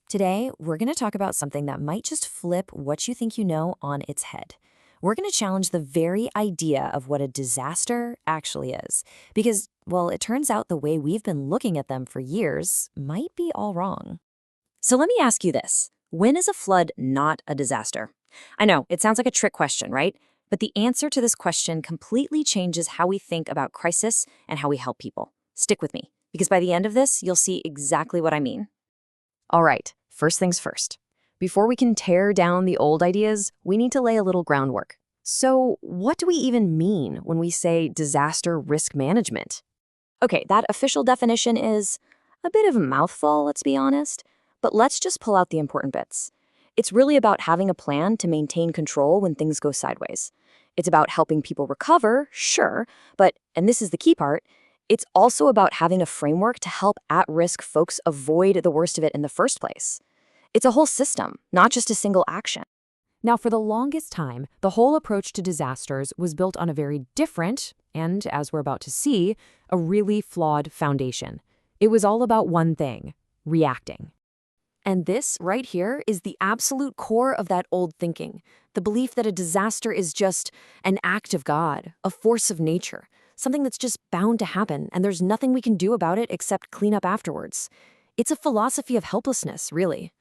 Today, we're going to talk about something that might just flip what you think you know on its head. We're going to challenge the very idea of what a disaster actually is. Because, well, it turns out the way we've been looking at them for years might be all wrong. So let me ask you this. When is a flood not a disaster? I know, it sounds like a trick question, right? But the answer to this question completely changes how we think about crisis and how we help people. Stick with me, because by the end of this, you'll see exactly what I mean. All right, first things first. Before we can tear down the old ideas, we need to lay a little groundwork. So, what do we even mean when we say disaster risk management? Okay, that official definition is a bit of a mouthful, let's be honest, but let's just pull out the important bits. It's really about having a plan to maintain control when things go sideways. It's about helping people recover, sure, but, and this is the key part, it's also about having a framework to help at-risk folks avoid the worst of it in the first place. It's a whole system, not just a single action. Now, for the longest time, the whole approach to disasters was built on a very different, and as we're about to see, a really flawed foundation. It was all about one thing: reacting. And this right here is the absolute core of that old thinking, the belief that a disaster is just an act of God, a force of nature, something that's just bound to happen, and there's nothing we can do about it except clean up afterwards. It's a philosophy of helplessness, really.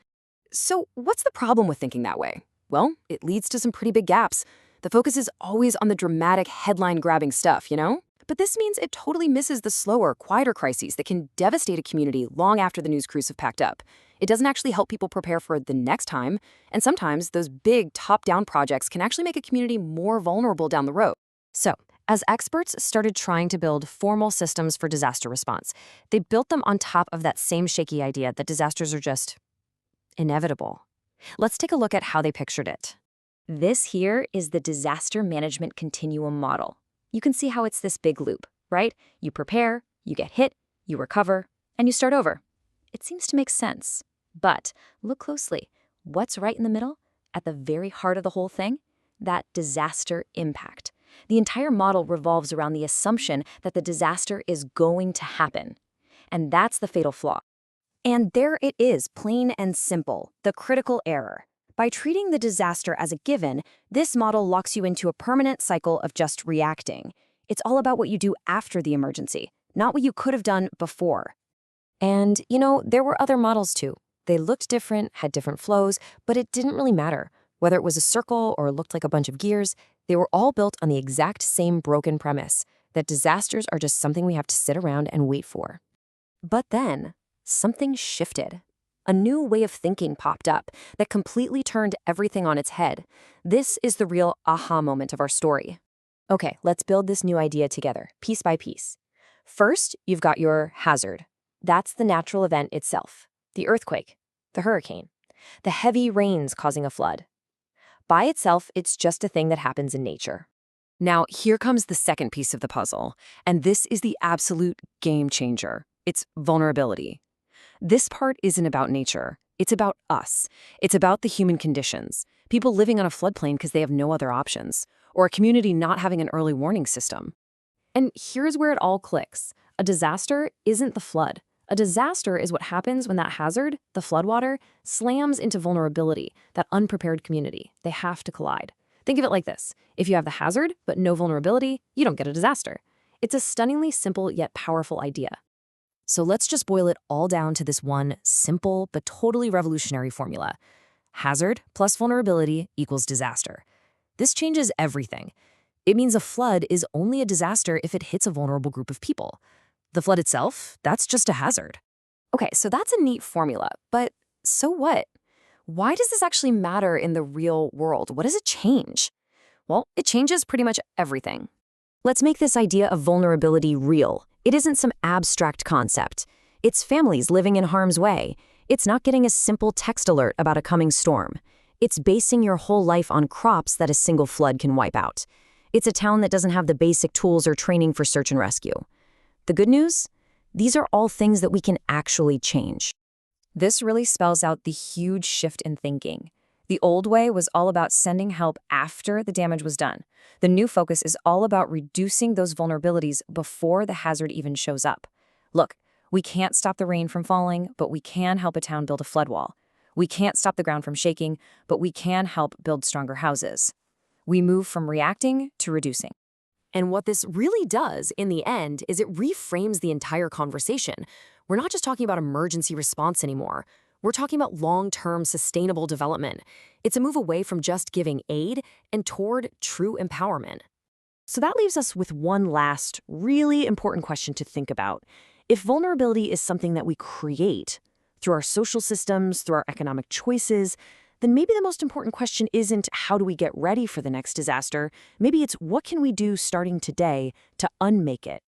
So what's the problem with thinking that way? Well, it leads to some pretty big gaps. The focus is always on the dramatic, headline-grabbing stuff, you know? But this means it totally misses the slower, quieter crises that can devastate a community long after the news crews have packed up. It doesn't actually help people prepare for the next time, and sometimes those big top-down projects can actually make a community more vulnerable down the road. So, as experts started trying to build formal systems for disaster response, they built them on top of that same shaky idea that disasters are just inevitable. Let's take a look at how they pictured it. This here is the disaster management continuum model. You can see how it's this big loop, right? You prepare, you get hit, you recover, and you start over. It seems to make sense. But look closely. What's right in the middle? At the very heart of the whole thing? That disaster impact. The entire model revolves around the assumption that the disaster is going to happen. And that's the fatal flaw. And there it is, plain and simple, the critical error. By treating the disaster as a given, this model locks you into a permanent cycle of just reacting. It's all about what you do after the emergency, not what you could have done before. And, you know, there were other models too. They looked different, had different flows, but it didn't really matter. Whether it was a circle or looked like a bunch of gears, they were all built on the exact same broken premise, that disasters are just something we have to sit around and wait for. But then, something shifted. A new way of thinking popped up that completely turned everything on its head. This is the real aha moment of our story. Okay, let's build this new idea together, piece by piece. First, you've got your hazard. That's the natural event itself. The earthquake, the hurricane, the heavy rains causing a flood. By itself, it's just a thing that happens in nature. Now, here comes the second piece of the puzzle, and this is the absolute game changer. It's vulnerability. This part isn't about nature. It's about us. It's about the human conditions. People living on a floodplain because they have no other options, or a community not having an early warning system. And here's where it all clicks. A disaster isn't the flood. A disaster is what happens when that hazard, the floodwater, slams into vulnerability, that unprepared community. They have to collide. Think of it like this. If you have the hazard, but no vulnerability, you don't get a disaster. It's a stunningly simple yet powerful idea. So let's just boil it all down to this one simple but totally revolutionary formula. Hazard plus vulnerability equals disaster. This changes everything. It means a flood is only a disaster if it hits a vulnerable group of people. The flood itself, that's just a hazard. Okay, so that's a neat formula, but so what? Why does this actually matter in the real world? What does it change? Well, it changes pretty much everything. Let's make this idea of vulnerability real. It isn't some abstract concept. It's families living in harm's way. It's not getting a simple text alert about a coming storm. It's basing your whole life on crops that a single flood can wipe out. It's a town that doesn't have the basic tools or training for search and rescue. The good news? These are all things that we can actually change. This really spells out the huge shift in thinking. The old way was all about sending help after the damage was done. The new focus is all about reducing those vulnerabilities before the hazard even shows up. Look, we can't stop the rain from falling, but we can help a town build a flood wall. We can't stop the ground from shaking, but we can help build stronger houses. We move from reacting to reducing. And what this really does, in the end, is it reframes the entire conversation. We're not just talking about emergency response anymore. We're talking about long-term sustainable development. It's a move away from just giving aid and toward true empowerment. So that leaves us with one last, really important question to think about. If vulnerability is something that we create through our social systems, through our economic choices, then maybe the most important question isn't how do we get ready for the next disaster. Maybe it's what can we do starting today to unmake it.